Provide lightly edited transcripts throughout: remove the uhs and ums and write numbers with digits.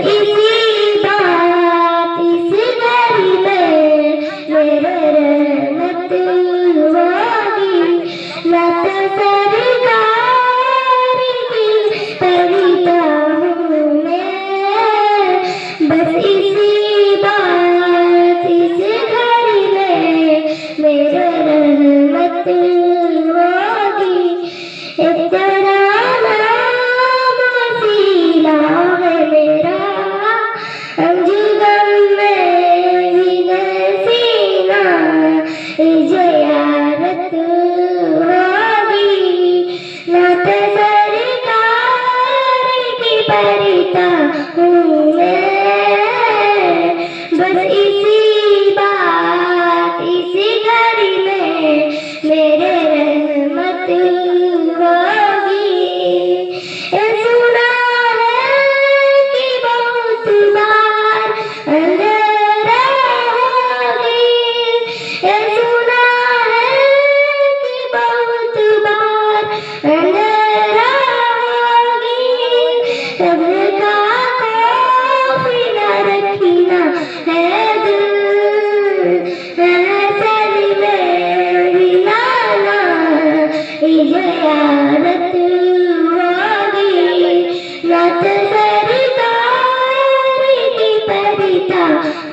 इसी बात इस घड़ी में मेरे रहमत होगी ना तो सरकार की परिता हूँ मैं बस इसी बात इस घड़ी में मेरे रहमत होगी तेरा नाम वसीला है मेरा अंजुगम में भी नसीना इजारत होगी ना तो सरकार की परिता हूँ मैं बस इसी बात इसी घड़ी में मेरे रहमत होगी सुना है कि बहुत बार अंधेरा होगी सुना है कि बहुत बार अंधेरा होगी सबका खौफ न रखना है दिल सर में मिलाना इजारत होगी ना तो सरकार की परिता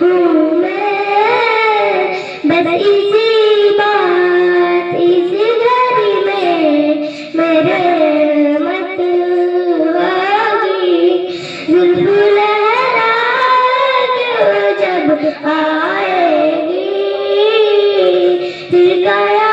हूँ मैं बस इसी बात इस घड़ी में मेरे रहमत होगी जुल्फ लहरा के जब आएगी फिर काया